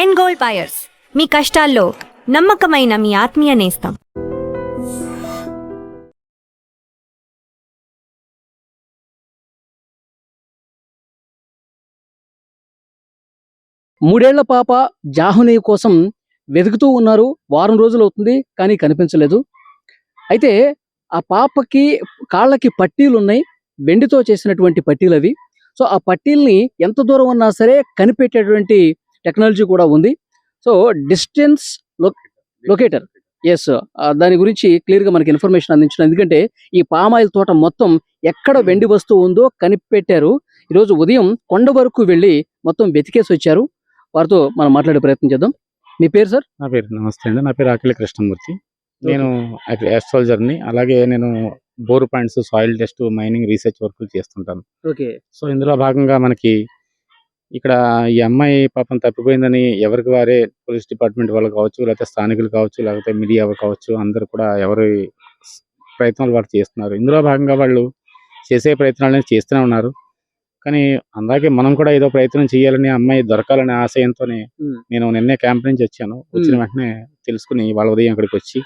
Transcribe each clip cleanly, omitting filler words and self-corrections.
And gold buyers, మీ కష్టాల్లో నమ్మకమైన మీ ఆత్మీయ నేస్తం. మూడేళ్ల పాప జాహ్నవి కోసం వెతుకుతూ ఉన్నారు. వారం రోజులు అవుతుంది కానీ కనిపించలేదు. అయితే ఆ పాపకి కాళ్ళకి పట్టీలు ఉన్నాయి, వెండితో చేసినటువంటి పట్టీలు అవి. సో ఆ పట్టీల్ని ఎంత దూరం ఉన్నా సరే కనిపెట్టేటువంటి టెక్నాలజీ కూడా ఉంది. సో డిస్టెన్స్ లొకేటర్, ఎస్, దాని గురించి క్లియర్గా మనకి ఇన్ఫర్మేషన్ అందించడం. ఎందుకంటే ఈ పామాయిల్ తోట మొత్తం ఎక్కడ వెండి వస్తువు ఉందో కనిపెట్టారు. ఈరోజు ఉదయం కొండ వరకు వెళ్ళి మొత్తం వెతికేసి వచ్చారు. వారితో మనం మాట్లాడే ప్రయత్నం చేద్దాం. మీ పేరు సార్? నా పేరు నమస్తే అండి. నా పేరు అఖిల కృష్ణమూర్తి. నేను ఆస్ట్రాలజర్ని. అలాగే నేను bore points, soil test, mining research వర్కులు చేస్తుంటాను. ఓకే. సో ఇందులో భాగంగా మనకి ఇక్కడ ఈ అమ్మాయి పాపం తప్పిపోయిందని ఎవరికి వారే పోలీస్ డిపార్ట్మెంట్ వాళ్ళు కావచ్చు, లేకపోతే స్థానికులు కావచ్చు, లేకపోతే మీడియా కావచ్చు, అందరూ కూడా ఎవరి ప్రయత్నాలు వారు చేస్తున్నారు. ఇందులో భాగంగా వాళ్ళు చేసే ప్రయత్నాలు చేస్తూనే ఉన్నారు. కానీ అలాగే మనం కూడా ఏదో ప్రయత్నం చేయాలని, అమ్మాయి దొరకాలనే ఆశయంతోనే నేను నిన్నే క్యాంప్ నుంచి వచ్చాను. వచ్చిన వెంటనే తెలుసుకుని వాళ్ళ ఉదయం ఇక్కడికి వచ్చి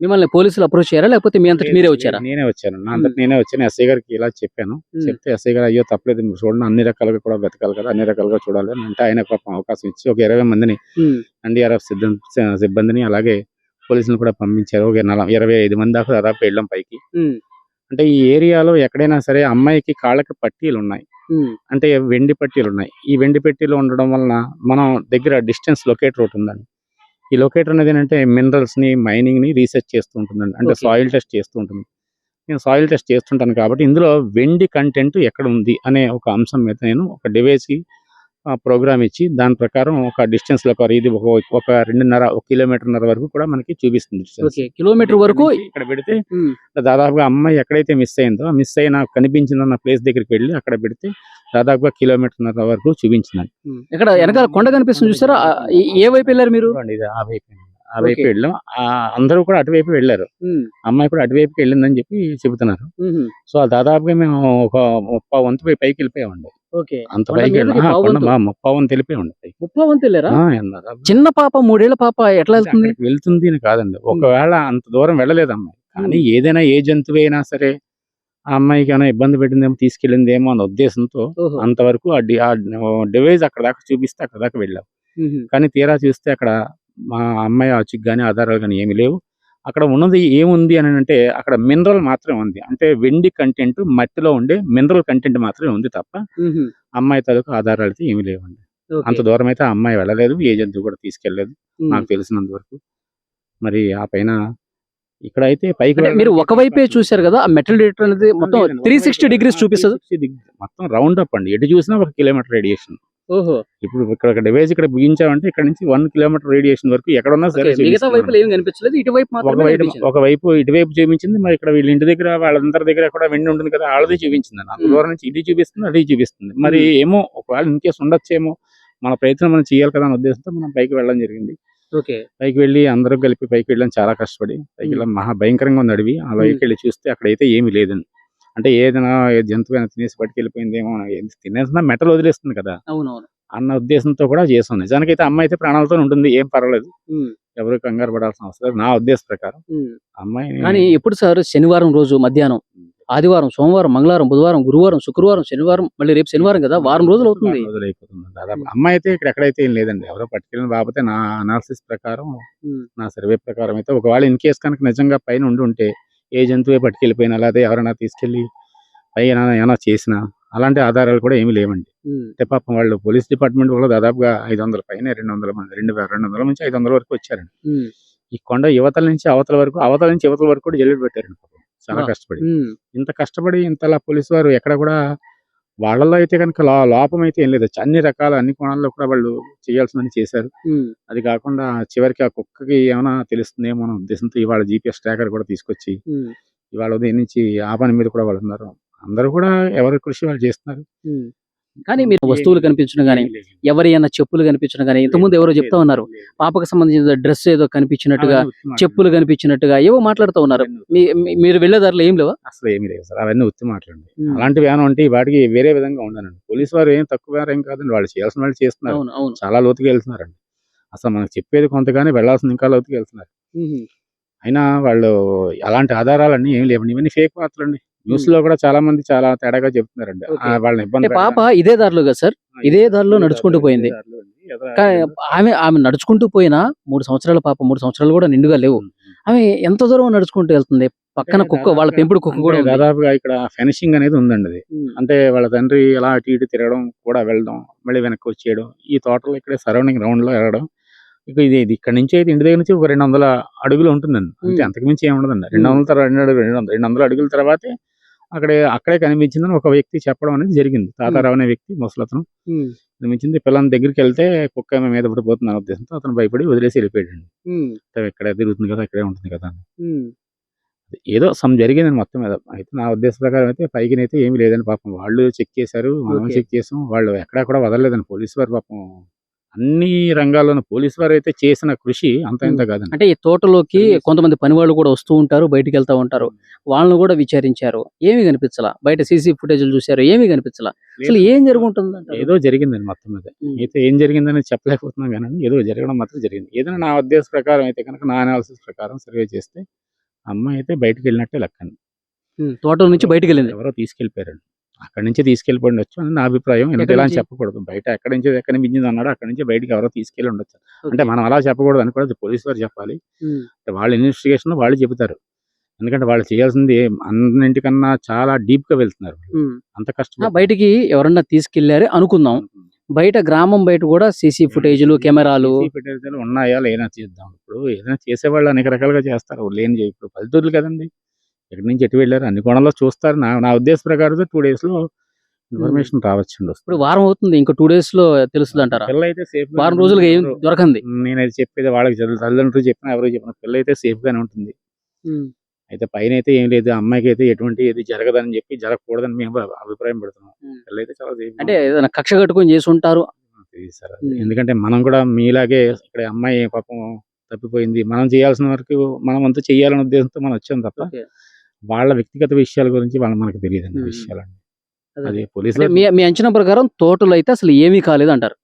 మిమ్మల్ని పోలీసులు అప్రోచ్ చేయారా లేకపోతే మీ అంతటి మీరే వచ్చారా? నేనే వచ్చాను. నా అంతటి నేనే వచ్చాను. ఎస్ఐ గారికి ఇలా చెప్పాను. చెప్తే ఎస్ఐ గారు అయ్యో తప్పలేదు, మీరు చూడండి, అన్ని రకాలుగా కూడా వెతకాలి కదా, అన్ని రకాలుగా చూడాలి అంటే ఆయన పాపం అవకాశం ఇచ్చి ఒక 20 మందిని ఎన్డీఆర్ఎఫ్ సిబ్బందిని అలాగే పోలీసులు కూడా పంపించారు. ఒక 25 మంది దాకా దాదాపు వెళ్ళాం పైకి. అంటే ఈ ఏరియాలో ఎక్కడైనా సరే అమ్మాయికి కాళ్ళకి పట్టీలు ఉన్నాయి, అంటే వెండి పట్టీలు ఉన్నాయి. ఈ వెండి పట్టీలు ఉండడం వలన మనం దగ్గర డిస్టెన్స్ లొకేటర్ ఒకటి ఉందండి. ఈ లొకేటర్ అనేది ఏంటంటే మినరల్స్ ని, మైనింగ్ ని రీసెర్చ్ చేస్తూ ఉంటుందండి. అంటే సాయిల్ టెస్ట్ చేస్తూ ఉంటుంది. నేను సాయిల్ టెస్ట్ చేస్తుంటాను కాబట్టి ఇందులో వెండి కంటెంట్ ఎక్కడ ఉంది అనే ఒక అంశం మీద నేను ఒక డివైస్ ప్రోగ్రామ్ ఇచ్చి దాని ప్రకారం ఒక డిస్టెన్స్ లో ఇది ఒక 2.5 కిలోమీటర్ వరకు కూడా మనకి చూపిస్తుంది. కిలోమీటర్ వరకు ఇక్కడ పెడితే దాదాపుగా అమ్మాయి ఎక్కడైతే మిస్ అయిందో, మిస్ అయిన కనిపించిందన్న ప్లేస్ దగ్గరికి వెళ్ళి అక్కడ పెడితే దాదాపుగా 1.5 కిలోమీటర్ వరకు చూపించిందండి. ఇక్కడ వెనకాల కొండ కనిపిస్తుంది చూసారా? ఏ వైపు వెళ్ళారు మీరు? ఆ వైపు వెళ్ళాం. అందరూ కూడా అటువైపు వెళ్ళారు. అమ్మాయి కూడా అటువైపుకి వెళ్ళిందని చెప్పి చెబుతున్నారు. సో దాదాపుగా మేము ఒక 30 వంతు పైకి వెళ్ళిపోయామండి. అంత పైకి 30 వంతు వెళ్ళిపోయామండి. 30 వంతు వెళ్ళారా? చిన్న పాప, 3 ఏళ్ల పాప ఎట్లా వెళ్తుంది అని కాదండి. ఒకవేళ అంత దూరం వెళ్ళలేదు అమ్మాయి. కానీ ఏదైనా ఏ జంతువు అయినా సరే ఆ అమ్మాయికి ఏమైనా ఇబ్బంది పెట్టిందేమో, తీసుకెళ్ళిందేమో అన్న ఉద్దేశంతో అంతవరకు ఆ డివైస్ అక్కడ దాకా చూపిస్తే అక్కడ దాకా వెళ్ళాం. కానీ తీరా చూస్తే అక్కడ మా అమ్మాయి ఆచూకి కానీ ఆధారాలు కానీ ఏమి లేవు. అక్కడ ఉన్నది ఏముంది అని అంటే అక్కడ మినరల్ మాత్రమే ఉంది. అంటే వెండి కంటెంట్, మట్టిలో ఉండే మినరల్ కంటెంట్ మాత్రమే ఉంది తప్ప అమ్మాయి తాలూకు ఆధారాలు అయితే ఏమి లేవండి. అంత దూరం అయితే ఆ అమ్మాయి వెళ్ళలేదు, ఏ జంతువు కూడా తీసుకెళ్లేదు నాకు తెలిసినంత వరకు. మరి ఆ పైన ఇక్కడైతే పైకి మీరు ఒకవైపే చూసారు కదా, ఆ మెటల్ డిటెక్టర్ అనేది మొత్తం 360 డిగ్రీస్ చూపిస్తుంది. మొత్తం రౌండ్ అప్ అండి, ఎటు చూసినా 1 కిలోమీటర్ రేడియేషన్. ఇప్పుడు ఇక్కడ డివైస్ ఇక్కడ బిగించామంటే ఇక్కడ నుంచి 1 కిలోమీటర్ రేడియేషన్ వరకు ఎక్కడ ఉన్నా సరే ఒకవైపు ఇటువైపు చూపించింది. మరి ఇక్కడ వీళ్ళ ఇంటి దగ్గర వాళ్ళందరి దగ్గర కూడా వెండి ఉంటుంది కదా, వాళ్ళది చూపించింది. అంత దూరం నుంచి ఇది చూపిస్తుంది, అది చూపిస్తుంది. మరి ఏమో ఒకవేళ ఇన్కేస్ ఉండొచ్చేమో, మన ప్రయత్నం మనం చేయాలి కదా అనే ఉద్దేశంతో మనం పైకి వెళ్ళడం జరిగింది. పైకి వెళ్ళి అందరం కలిపి పైకి వెళ్ళాం, చాలా కష్టపడి పైకి వెళ్ళాం. మహా భయంకరంగా ఉంది అడవి. ఆ పైకి వెళ్ళి చూస్తే అక్కడైతే ఏమీ లేదండి. అంటే ఏదైనా జంతువు అయినా తినేసి పట్టుకెళ్ళిపోయిందేమో, తినేసిన మెటల్ వదిలేస్తుంది కదా అన్న ఉద్దేశంతో కూడా చేసాం. నిజానికైతే అమ్మాయి అయితే ప్రాణాలతో ఉంటుంది, ఏం పర్వాలేదు, ఎవరు కంగారు పడాల్సిన అవసరం లేదు నా ఉద్దేశ ప్రకారం. అమ్మాయి కానీ ఎప్పుడు సార్? శనివారం రోజు మధ్యాహ్నం, ఆదివారం, సోమవారం, మంగళవారం, బుధవారం, గురువారం, శుక్రవారం, శనివారం, మళ్ళీ రేపు శనివారం కదా, వారం రోజులు అవుతుంది. అయిపోతుంది దాదాపు. అమ్మాయి అయితే ఇక్కడ ఎక్కడైతే ఏం లేదండి, ఎవరో పట్టుకెళ్ళిన బాబతే నా అనాలిసిస్ ప్రకారం, నా సర్వే ప్రకారం అయితే ఒకవేళ ఇన్ కేస్ కనుక నిజంగా పైన ఉండి ఏ జంతువే పట్టుకెళ్ళిపోయినా, లేకపోతే ఎవరైనా తీసుకెళ్లి పైన ఏమైనా చేసినా అలాంటి ఆధారాలు కూడా ఏమీ లేవండి. అంటే పాపం వాళ్ళు పోలీస్ డిపార్ట్మెంట్ కూడా దాదాపుగా 500 పైన 200 మంది, 200 నుంచి 500 వరకు వచ్చారండి. ఈ కొండ యువతల నుంచి అవతల వరకు, అవతల నుంచి యువతల వరకు కూడా జల్లెడ పెట్టారండి. చాలా కష్టపడి, ఇంత కష్టపడి ఇంతలా పోలీసు వారు ఎక్కడ కూడా వాళ్ళలో అయితే కనుక లోపం అయితే ఏం లేదు. అన్ని రకాల అన్ని కోణాల్లో కూడా వాళ్ళు చేయాల్సిందని చేశారు. అది కాకుండా చివరికి ఆ కుక్కకి ఏమైనా తెలుస్తుందేమో అనే ఉద్దేశంతో ఇవాళ GPS ట్రాకర్ కూడా తీసుకొచ్చి ఇవాళ ఉదయం నుంచి ఆ పని మీద కూడా వాళ్ళు ఉన్నారు. అందరూ కూడా ఎవరి కృషి వాళ్ళు చేస్తున్నారు. కానీ మీరు వస్తువులు కనిపించడం కానీ, ఎవరైనా చెప్పులు కనిపించడం కానీ, ఇంతకుముందు ఎవరో చెప్తా ఉన్నారు, పాపకు సంబంధించిన డ్రెస్ ఏదో కనిపించినట్టుగా, చెప్పులు కనిపించినట్టుగా ఏవో మాట్లాడుతూ ఉన్నారు. మీరు వెళ్ళేదారిలో ఏం లేవా? అసలు ఏమీ లేదు సార్, అవన్నీ ఉత్తి మాట్లాడండి. అలాంటివి ఏమైనా ఉంటే వాటికి వేరే విధంగా ఉండనండి. పోలీసు వారు ఏం తక్కువ ఏం కాదండి, వాళ్ళు చేయాల్సిన వాళ్ళు చేస్తున్నారు, చాలా లోతుగా వెళ్తున్నారండి. అసలు మనకు చెప్పేది కొంత కానీ వెళ్ళాల్సింది ఇంకా లోతుకి వెళ్తున్నారు. అయినా వాళ్ళు అలాంటి ఆధారాలన్నీ ఏమి లేవండి. ఇవన్నీ ఫేక్ వార్తలండి. న్యూస్ లో కూడా చాలా మంది చాలా తేడాగా చెప్తున్నారండి. ఓకే. వాళ్ళని అంటే ఇబ్బంది పాప ఇదే దారిలో కదా సార్, ఇదే దారిలో నడుచుకుంటూ పోయింది. కానీ ఆమె నడుచుకుంటూ పోయినా 3 సంవత్సరాల పాప, 3 సంవత్సరాలు కూడా నిండుగా లేవు. ఆమె ఎంత దూరం నడుచుకుంటూ వెళ్తుంది? పక్కన కుక్క, వాళ్ళ పెంపుడు కుక్క కూడా ఉంది. దాదాపుగా ఇక్కడ ఫెన్సింగ్ అనేది ఉందండి. అది ఉమ్. అంటే వాళ్ళ తండ్రి అలా అటు ఇటు తిరగడం కూడా వెళ్ళడం మళ్ళీ వెనక్కి వచ్చేయడం, ఈ తోటలో ఇక్కడే సరౌండింగ్ రౌండ్ లో వెళ్ళడం. ఇక ఇది ఇది ఇక్కడ నుంచి అయితే ఇంటి దగ్గర నుంచి ఒక 200 అడుగులు ఉంటుందండి. అంతే, అంతకు మించి ఏమి ఉండదండి. 200 అడుగుల తర్వాతే అక్కడే కనిపించిందని ఒక వ్యక్తి చెప్పడం అనేది జరిగింది. తాతారావు అనే వ్యక్తి ముసలతను కనిపించింది. పిల్లల దగ్గరికి వెళ్తే కుక్క ఏమో మీద పడిపోతుంది అనే ఉద్దేశంతో అతను భయపడి వదిలేసి వెళ్ళిపోయాడండి. ఇక్కడే తిరుగుతుంది కదా, ఇక్కడే ఉంటుంది కదా అని. ఏదో జరిగిందని మొత్తం మీద. అయితే నా ఉద్దేశ ప్రకారం అయితే పైకినైతే ఏమీ లేదని, పాపం వాళ్ళు చెక్ చేశారు, మనం చెక్ చేసాం, వాళ్ళు ఎక్కడా కూడా వదలలేదని పోలీసు వారు. పాపం అన్ని రంగాల్లోనూ పోలీసు వారు అయితే చేసిన కృషి అంత ఇంత కాదండి. అంటే ఈ తోటలోకి కొంతమంది పని వాళ్ళు కూడా వస్తూ ఉంటారు, బయటికి వెళ్తా ఉంటారు. వాళ్ళని కూడా విచారించారు, ఏమీ కనిపించలా. బయట సీసీ ఫుటేజ్లు చూశారు, ఏమీ కనిపించలా. అసలు ఏం జరుగుతుంది? ఏదో జరిగిందండి మొత్తం మీద. అయితే ఏం జరిగిందని చెప్పలేకపోతున్నాం కానీ ఏదో జరగడం మాత్రం జరిగింది. ఏదైనా నా ఉద్దేశ ప్రకారం అయితే కనుక, నా అనాలిసిస్ ప్రకారం సర్వే చేస్తే అమ్మాయి అయితే బయటకు వెళ్ళినట్టే లెక్కండి. తోట నుంచి బయటకు వెళ్ళింది, ఎవరో తీసుకెళ్లిపోయారండి. అక్కడి నుంచి తీసుకెళ్ళిపోయి ఉండొచ్చు అని నా అభిప్రాయం. ఎందుకు ఇలా అని చెప్పకూడదు. బయట ఎక్కడి నుంచి అన్నాడో అక్కడి నుంచి బయటకు ఎవరో తీసుకెళ్ళి ఉండొచ్చు. అంటే మనం అలా చెప్పకూడదు అని కూడా పోలీసు వారు చెప్పాలి. వాళ్ళ ఇన్వెస్టిగేషన్ వాళ్ళు చెబుతారు. ఎందుకంటే వాళ్ళు చేయాల్సింది అన్నింటికన్నా చాలా డీప్ గా వెళ్తున్నారు. అంత కష్టం. బయటికి ఎవరన్నా తీసుకెళ్లారు అనుకుందాం, బయట గ్రామం బయట కూడా సీసీ ఫుటేజ్లు, కెమెరాలు ఫుటేజ్లు ఉన్నాయా లేనా చేద్దాం. ఇప్పుడు ఏదైనా చేసేవాళ్ళు అనేక రకాలుగా చేస్తారు. లేని ఇప్పుడు పల్లెటూర్లు కదండి, ఎక్కడి నుంచి ఎటు వెళ్ళారు అన్ని కోణంలో చూస్తారు. నా ఉద్దేశ ప్రకారం 2 days లో ఇన్ఫర్మేషన్ రావచ్చు. ఇప్పుడు వారం అవుతుంది, ఇంకా 2 days లో తెలుస్తుంది అంటారా? పిల్ల అయితే సేఫ్, వారం రోజులుగా ఏం దొరకంది. నేనైతే చెప్పేది వాళ్ళకి తల్లిదండ్రులు చెప్పినా ఎవరు చెప్పిన పిల్ల అయితే సేఫ్ గానే ఉంటుంది. అయితే పైన అయితే ఏం లేదు, అమ్మాయికి అయితే ఎటువంటి ఏది జరగదని చెప్పి, జరగకూడదని మేము అభిప్రాయం పెడుతున్నాం. పిల్ల అయితే చాలా సేఫ్. అంటే ఏదైనా కక్ష కట్టుకొని చేసి ఉంటారు. ఎందుకంటే మనం కూడా మీలాగే ఇక్కడ అమ్మాయి పాపం తప్పిపోయింది, మనం చేయాల్సిన వరకు మనం అంతా చేయాలనే ఉద్దేశంతో మనం వచ్చాం తప్ప వాళ్ళ వ్యక్తిగత విషయాల గురించి మనకు తెలియదు అనే విషయాలండి. అది పోలీసులు మీ అంచనా ప్రకారం తోటలో అయితే అసలు ఏమీ కాలేదు అంటారు.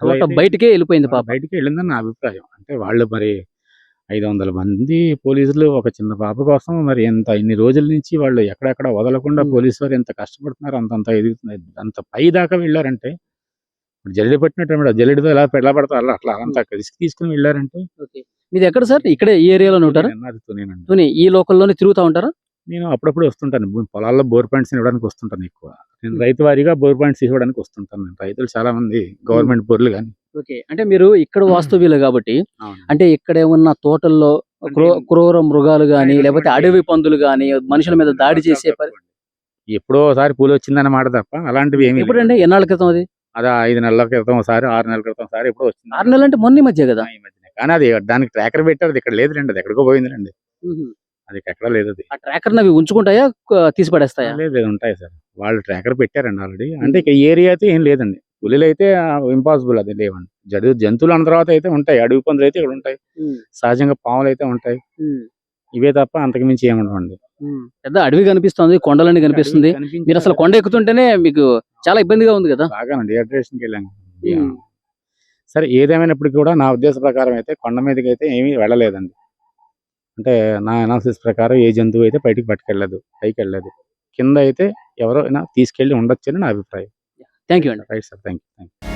తోట బయటకే వెళ్ళిపోయింది పాప. బయటికి వెళ్ళిందని నా అభిప్రాయం. అంటే వాళ్ళు మరి 500 మంది పోలీసులు ఒక చిన్న పాప కోసం మరి ఇన్ని రోజుల నుంచి వాళ్ళు ఎక్కడెక్కడ వదలకుండా పోలీసు వారు ఎంత కష్టపడుతున్నారు, అంత ఎదుగుతున్నారు, అంత పై దాకా వెళ్ళారంటే జల్లెడ పట్టినట్టు జల్లెడతో ఎలా పడతారు అట్లా అంత రిస్క్ తీసుకుని వెళ్ళారంటే. మీది ఎక్కడ సార్? ఇక్కడే ఈ ఏరియాలో ఉంటారా? ఈ లోకల్లోనే తిరుగుతూ ఉంటారా? నేను అప్పుడప్పుడు వస్తుంటాను. పొలాల్లో బోర్ పాయింట్స్ ఇవ్వడానికి వస్తుంటాను. ఎక్కువ నేను రైతు వారీగా బోర్ పాయింట్స్ ఇవ్వడానికి వస్తుంటాను. రైతులు చాలా మంది గవర్నమెంట్ బోర్లు కానీ. అంటే మీరు ఇక్కడ వాస్తవ్యులు కాబట్టి, అంటే ఇక్కడ ఏమన్నా తోటల్లో క్రూర మృగాలు గానీ లేకపోతే అడవి పందులు గానీ మనుషుల మీద దాడి చేసే ఎప్పుడో ఒకసారి పూలు వచ్చిందన్న మాట తప్ప అలాంటివి ఏమి. ఎప్పుడండి, ఎన్నాళ్ళ క్రితం అది? 5 నెలల క్రితం ఒకసారి, 6 నెలల క్రితం ఒకసారి ఎప్పుడో వచ్చింది. 6 నెలలు అంటే మొన్న ఈ మధ్య కదా? ఈ మధ్యనే. కానీ అది దానికి ట్రాకర్ పెట్టారు, ఇక్కడ లేదు రండి, అది ఎక్కడికో పోయింది. అది ఎక్కడ లేదు. అది ఆ ట్రాకర్ అవి ఉంచుకుంటాయా, తీసి పడేస్తాయా? లేదు, ఉంటాయి సార్. వాళ్ళు ట్రాకర్ పెట్టారండి ఆల్రెడీ. అంటే ఇక ఏరియా అయితే ఏం లేదండి. పులిలు అయితే ఇంపాసిబుల్, అది లేవండి. జంతువులు అన్న తర్వాత అయితే ఉంటాయి. అడవి పందులు అయితే ఇక్కడ ఉంటాయి, సహజంగా పాములు అయితే ఉంటాయి. ఇవే తప్ప అంతకు మించి ఏముండవండి. పెద్ద అడవి కనిపిస్తుంది, కొండలన్నీ కనిపిస్తుంది. మీరు అసలు కొండ ఎక్కుతుంటేనే మీకు చాలా ఇబ్బందిగా ఉంది కదా? బాగానండి, డిహైడ్రేషన్కి వెళ్ళాను. సరే, ఏదేమైనప్పటికీ కూడా నా ఉద్దేశ ప్రకారం అయితే కొండ మీదకి అయితే ఏమీ వెళ్ళలేదండి. అంటే నా అనాలిసిస్ ప్రకారం ఏ జంతువు అయితే బయటికి పట్టుకెళ్ళలేదు, పైకి వెళ్ళలేదు. కింద అయితే ఎవరైనా తీసుకెళ్ళి ఉండొచ్చని నా అభిప్రాయం. థ్యాంక్ యూ అండి. Right sir, thank you.